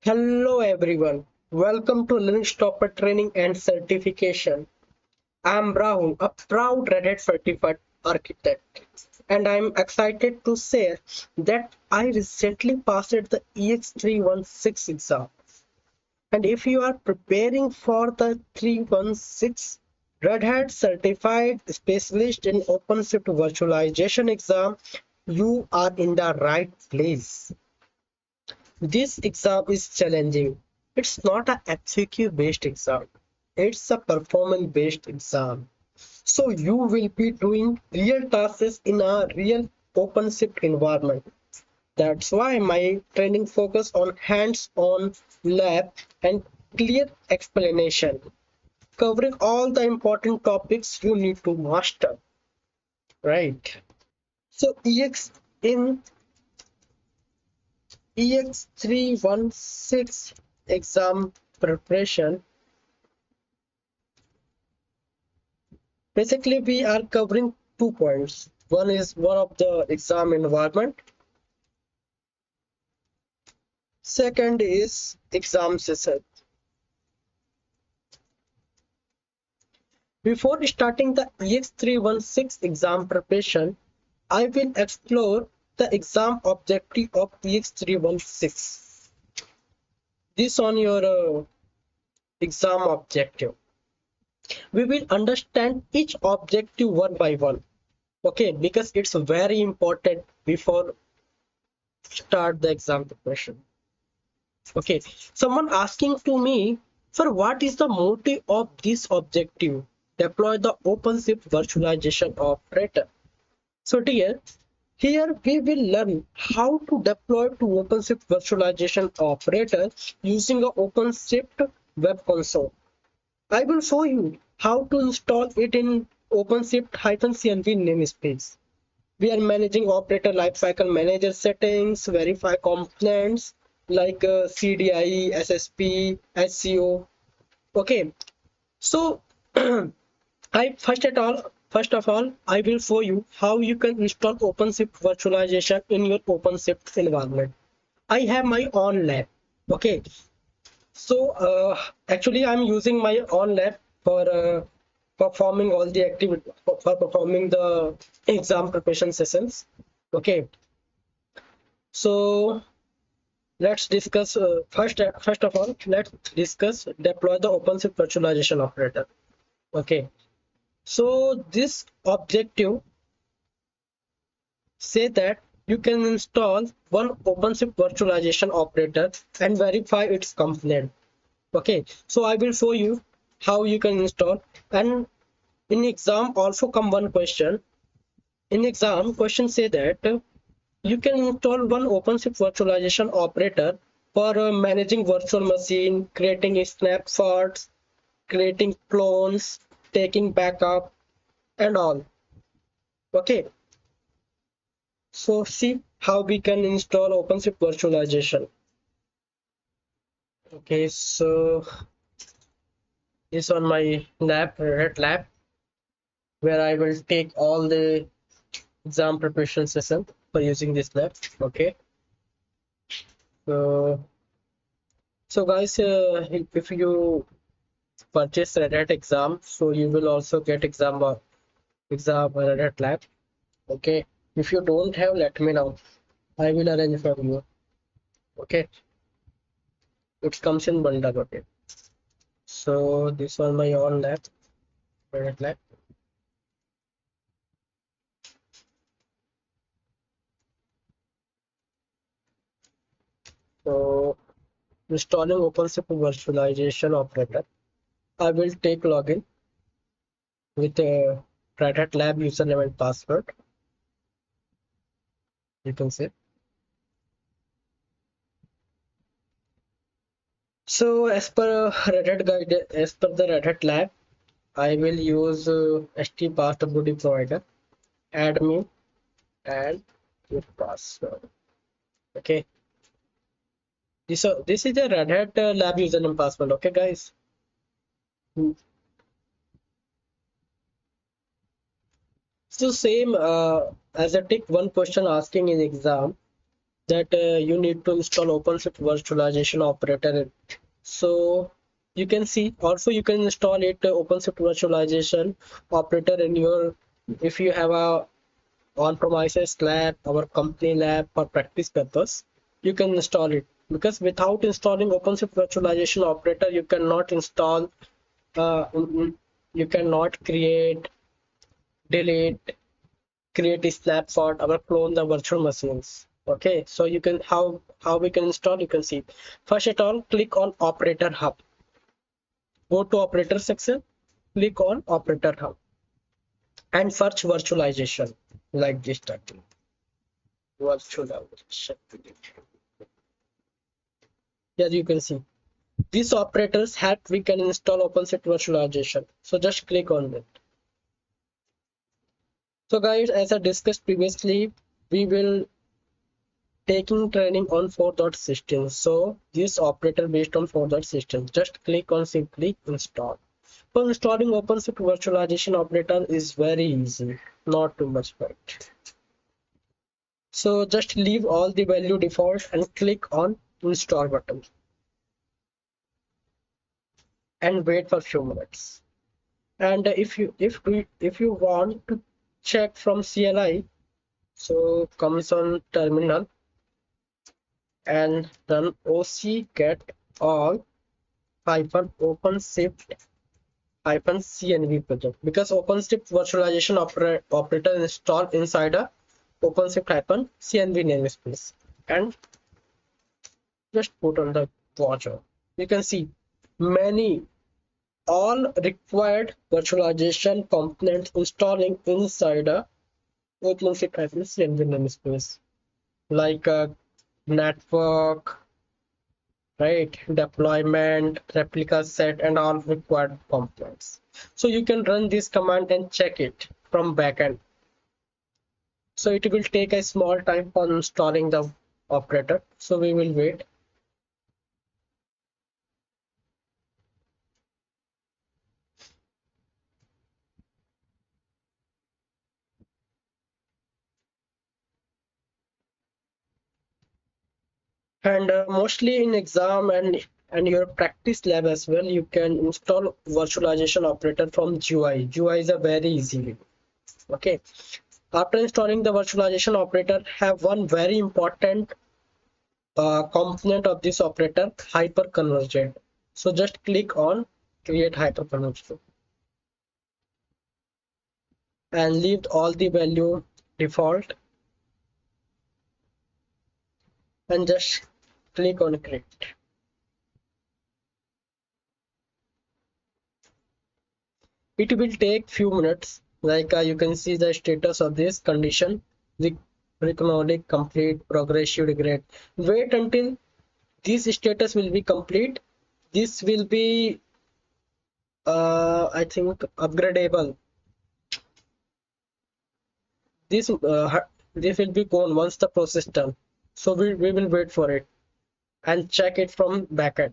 Hello everyone, welcome to Linux Topper Training and Certification. I'm Rahul, a proud Red Hat certified architect, and I'm excited to share that I recently passed the EX316 exam. And if you are preparing for the 316 Red Hat Certified Specialist in OpenShift Virtualization exam, you are in the right place. This exam is challenging. It's not a FAQ based exam. It's a performance based exam. So you will be doing real tasks in a real OpenShift environment. That's why my training focus on hands-on lab and clear explanation, covering all the important topics you need to master. Right. So EX316 exam preparation. Basically, we are covering 2 points. One is one of the exam environment. Second is exam session. Before starting the EX316 exam preparation, I will explore the exam objective of EX316. This on your exam objective. We will understand each objective one by one. Okay, because it's very important before start the exam preparation. Okay, someone asking to me, for what is the motive of this objective? Deploy the OpenShift virtualization operator. So dear, here we will learn how to deploy to OpenShift virtualization operator using a OpenShift web console. I will show you how to install it in OpenShift-cmv namespace. We are managing operator lifecycle manager settings, verify components like CDI, SSP, SCO. Okay, so first of all, I will show you how you can install OpenShift virtualization in your OpenShift environment. I have my own lab. Okay, so actually I'm using my own lab for performing all the activity for performing the exam preparation sessions. Okay, so let's discuss first of all, let's discuss deploy the OpenShift virtualization operator. Okay, so this objective say that you can install one OpenShift virtualization operator and verify its component. Okay, so I will show you how you can install. And in exam also come one question. In exam question say that you can install one OpenShift virtualization operator for managing virtual machine, creating snapshots, creating clones, taking backup, and all. Okay, so see how we can install OpenShift virtualization. Okay, so this on my lab, Red Lab, where I will take all the exam preparation session for using this lab. Okay, so guys, if you purchase Red Hat exam, so you will also get exam Red Hat lab. Okay, if you don't have, let me know. I will arrange for you. Okay, it comes in bundle. Okay, so this was my own lab, Red Hat lab. So installing OpenShift virtualization operator. I will take login with a Red Hat lab username and password. You can say. So as per Red Hat guide, as per the Red Hat lab, I will use htpasswd provider, admin, and your password. Okay. This is the Red Hat lab username password. Okay, guys. So same as I take one question asking in exam. that you need to install OpenShift Virtualization operator. So you can see also you can install it OpenShift Virtualization operator in your, if you have a on-premises lab, our company lab for practice purpose, you can install it, because without installing OpenShift Virtualization operator you cannot install you cannot create, delete, create a snapshot or clone the virtual machines. Okay, so you can, how we can install, you can see. First of all, click on operator hub, go to operator section, click on operator hub and search virtualization like this title, virtualization. Here you can see these operators help we can install OpenShift virtualization, so just click on it. So guys, as I discussed previously, we will taking training on 4.16. So this operator based on 4.16. Just click on simply install. For installing OpenShift virtualization operator is very easy, not too much work. So just leave all the value default and click on install button and wait for few minutes. And if you want to check from CLI, so comes on terminal and run OC get all hyphen OpenShift hyphen CNV project, because OpenShift virtualization operator installed inside a OpenShift hyphen CNV namespace, and just put on the watcher. You can see many all required virtualization components installing inside a OpenShift hyphen CNV namespace, like a network, right, deployment, replica set, and all required components. So you can run this command and check it from backend. So it will take a small time for installing the operator, so we will wait. And mostly in exam and your practice lab as well, you can install virtualization operator from GUI. GUI is a very easy way. Okay, after installing the virtualization operator, have one very important component of this operator, hyperconvergent. So just click on create hyperconvergent and leave all the value default and just click on create. It will take few minutes, like you can see the status of this condition, the economic complete progressive degrade. Wait until this status will be complete. This will be I think upgradable. This will be gone once the process done, so we will wait for it and check it from backend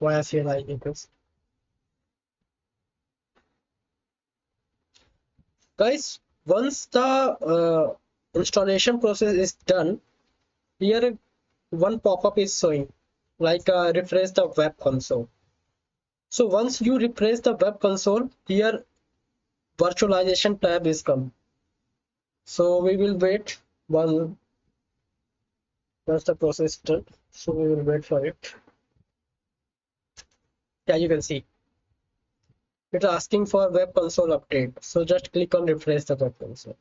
via CLI equals. Guys, once the installation process is done, here one pop-up is showing, like refresh the web console. So once you refresh the web console, here virtualization tab is come. So we will wait once the process is done. So we will wait for it. Yeah, you can see it's asking for web console update. So just click on refresh the web console.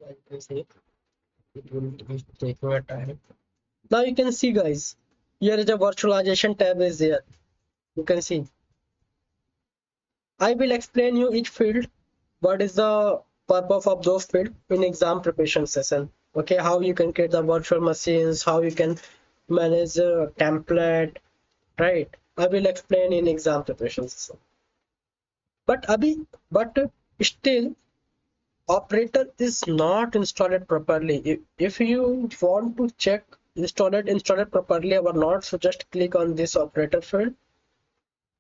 Like you see, it will be taking a time. Now you can see, guys, here is a virtualization tab is there. You can see. I will explain you each field. What is the purpose of those field in exam preparation session? Okay, how you can create the virtual machines, how you can manage a template, right? I will explain in exam preparation system. But still operator is not installed properly. If you want to check installed properly or not, so just click on this operator field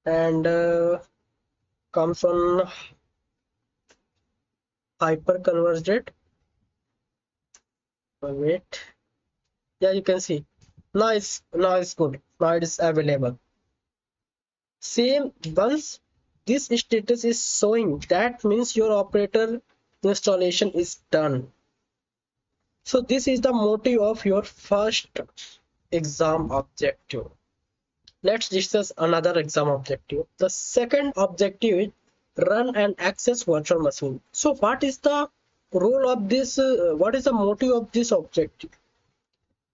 and comes on hyper converged. Wait, yeah, you can see now it's good. Now it is available. Same, once this status is showing, that means your operator installation is done. So this is the motive of your first exam objective. Let's discuss another exam objective. The second objective is run and access virtual machine. So what is the role of this? What is the motive of this objective?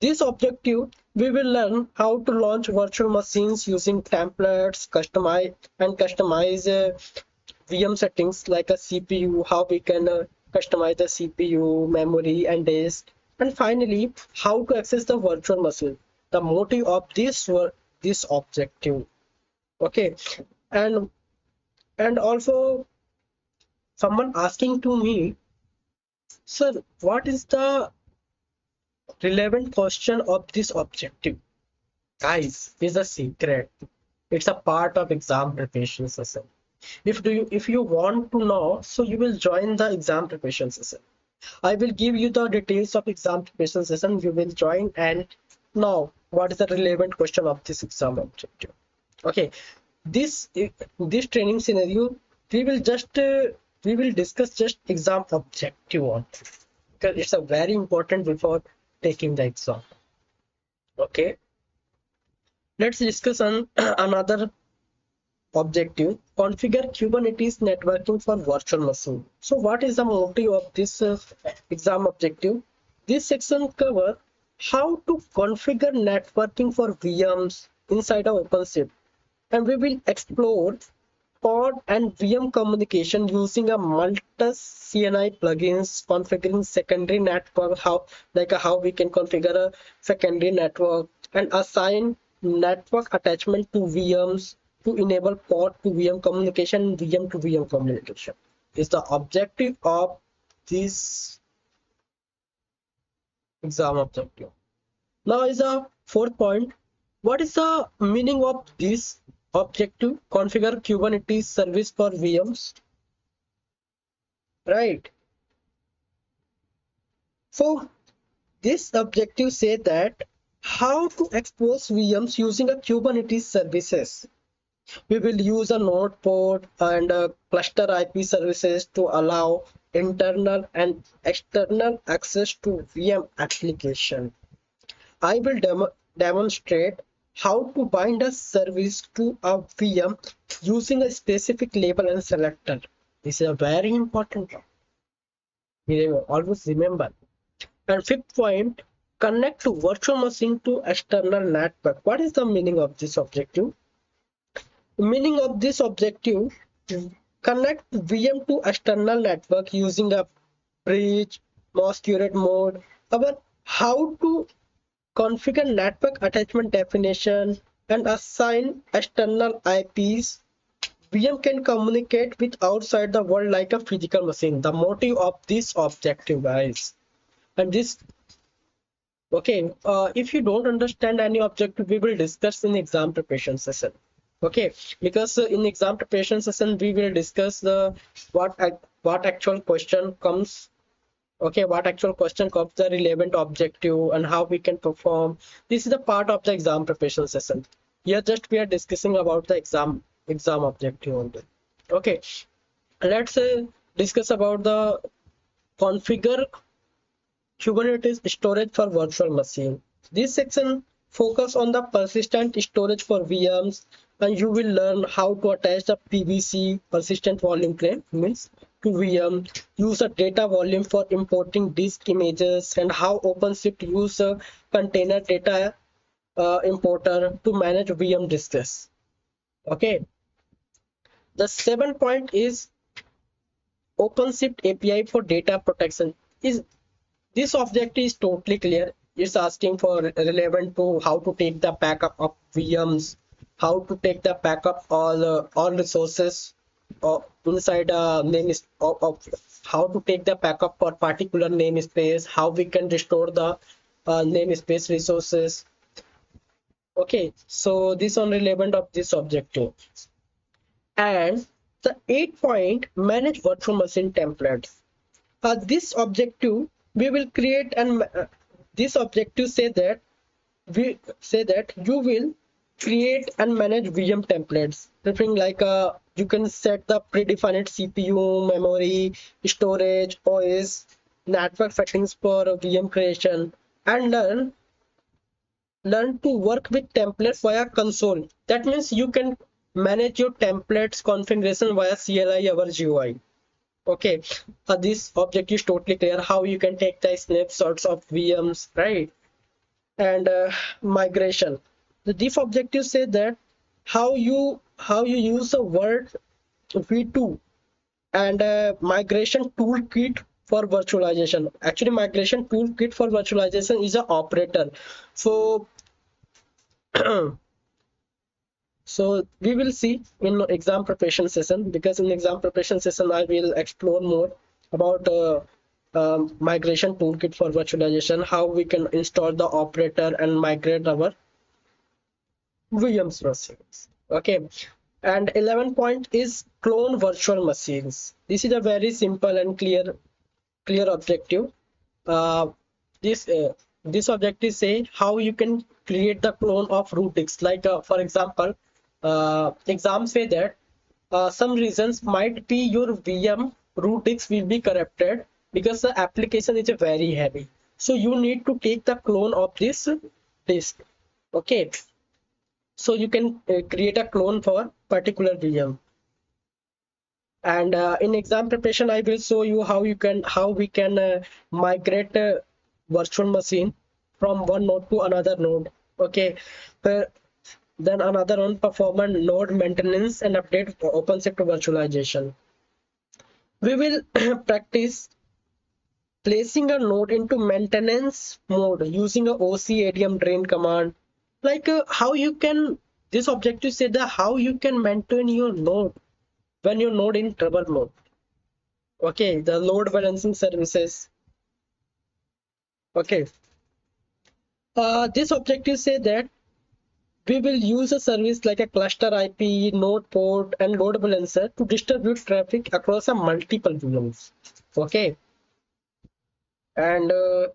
This objective, we will learn how to launch virtual machines using templates, customize VM settings like a CPU, how we can customize the CPU, memory, and disk, and finally, how to access the virtual machine. The motive of this objective. Okay, and also someone asking to me, sir, what is the relevant question of this objective? Guys, is a secret. It's a part of exam preparation session. If you want to know, so you will join the exam preparation session. I will give you the details of exam preparation session. You will join and now what is the relevant question of this exam objective. Okay, this training scenario we will discuss just exam objective on, because it's a very important before taking the exam. Okay, let's discuss on another objective, configure Kubernetes networking for virtual machine. So what is the motive of this exam objective? This section cover how to configure networking for VMs inside of OpenShift, and we will explore pod and VM communication using a multi CNI plugins, configuring secondary network, how we can configure a secondary network and assign network attachment to VMs to enable pod to VM communication, VM to VM communication is the objective of this exam objective. Now is the fourth point. What is the meaning of this objective? Configure Kubernetes service for VMs, right? So this objective say that how to expose VMs using a Kubernetes services. We will use a node port and a cluster IP services to allow internal and external access to VM application. I will demonstrate how to bind a service to a VM using a specific label and selector. This is a very important one. Always remember. And fifth point, connect to virtual machine to external network. What is the meaning of this objective? The meaning of this objective, connect VM to external network using a bridge, masquerade mode. About how to configure network attachment definition and assign external IPs. VM can communicate with outside the world like a physical machine. The motive of this objective, guys. And this, okay, if you don't understand any objective, we will discuss in exam preparation session. Okay, because in exam preparation session we will discuss the what actual question comes. Okay, what actual question comes, the relevant objective and how we can perform. This is the part of the exam preparation session. Here just we are discussing about the exam objective only. Okay, let's discuss about the configure Kubernetes storage for virtual machine. This section focus on the persistent storage for VMs, and you will learn how to attach the PVC, persistent volume claim, means to VM, use a data volume for importing disk images, and how OpenShift use a container data importer to manage VM disks. Okay. The 7th point is OpenShift API for data protection. This objective is totally clear. It's asking for relevant to how to take the backup of VMs, how to take the backup all resources inside a of how to take the backup for particular namespace, how we can restore the namespace resources. Okay, so this only relevant of this objective. And the 8 point manage virtual machine templates. This objective we will create, and this objective say that you will create and manage VM templates, referring like you can set the predefined CPU, memory, storage, OS, network settings for VM creation, and learn to work with templates via console. That means you can manage your templates configuration via CLI over GUI. Okay, this object is totally clear how you can take the snapshots of VMs, right? And migration. The diff objective say that how you use the word v2 and migration toolkit for virtualization. Actually, migration toolkit for virtualization is an operator. So so we will see in exam preparation session, because in exam preparation session I will explore more about migration toolkit for virtualization, how we can install the operator and migrate our VMs machines. Okay, and 11 point is clone virtual machines. This is a very simple and clear objective. Uh, this objective say how you can create the clone of rootx. Like for example, exams say that some reasons might be your VM rootx will be corrupted because the application is very heavy. So you need to take the clone of this disk. Okay, so you can create a clone for particular VM. And in exam preparation I will show you how we can migrate a virtual machine from one node to another node. Okay, uh, then another one, performance node maintenance and update for OpenShift virtualization. We will practice placing a node into maintenance mode using a OC drain command. Like how you can, this objective say that how you can maintain your node when your node in trouble mode. Okay, the load balancing services. Okay, this objective say that we will use a service like a cluster IP, node port, and load balancer to distribute traffic across a multiple VMs. Okay, and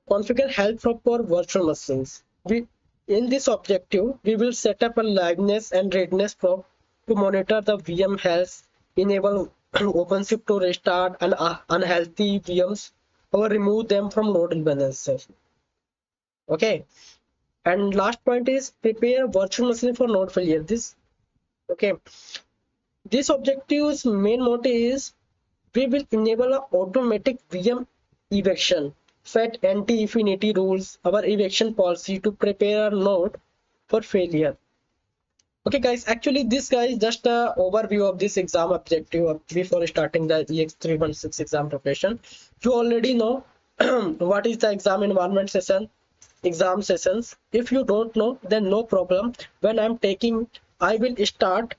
configure help for virtual machines. We in this objective we will set up a liveness and readiness probe to monitor the VM health, enable OpenShift to restart and unhealthy VMs or remove them from load balancer. Okay, and last point is prepare virtual machine for node failure. Okay, this objective's main motto is we will enable a automatic VM eviction, set anti-infinity rules, our eviction policy to prepare a node for failure. Okay guys, actually this guy is just a overview of this exam objective before starting the EX316 exam preparation. You already know what is the exam environment session, exam sessions. If you don't know, then no problem. When I will start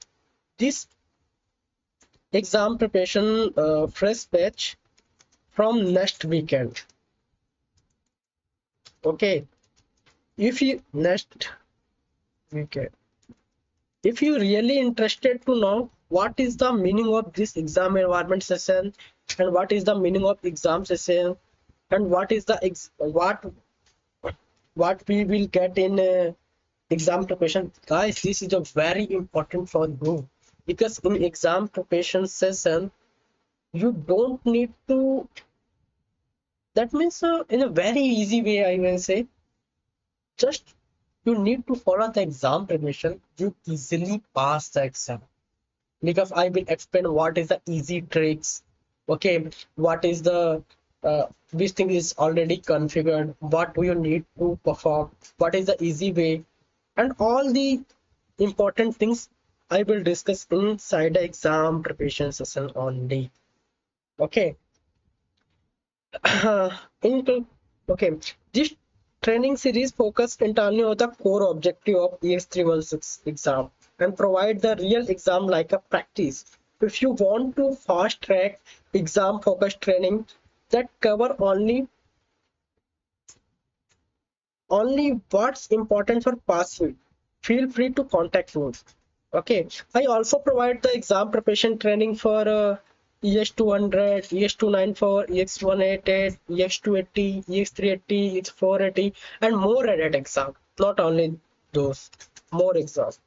this exam preparation fresh batch from next weekend. Okay, if you next weekend, if you really interested to know what is the meaning of this exam environment session and what is the meaning of exam session and what is the what we will get in exam preparation, guys, this is a very important for you, because in exam preparation session you don't need to, that means in a very easy way I will say, just you need to follow the exam preparation, you easily pass the exam, because I will explain what is the easy tricks. Okay, what is the this thing is already configured, what do you need to perform, what is the easy way, and all the important things I will discuss inside the exam preparation session only. Okay. into okay, this training series focused entirely on the core objective of EX316 exam. and provide the real exam like a practice. If you want to fast track exam focused training that cover only what's important for passing, feel free to contact me. Okay, I also provide the exam preparation training for EX200, EX294, EX188, EX280, EX380, EX480, and more added exam. Not only those, more exams.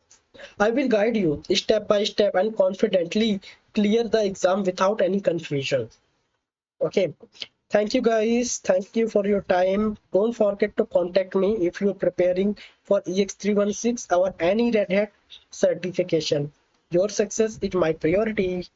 I will guide you step by step and confidently clear the exam without any confusion. Okay. Thank you guys. Thank you for your time. Don't forget to contact me if you're preparing for EX316 or any Red Hat certification. Your success is my priority.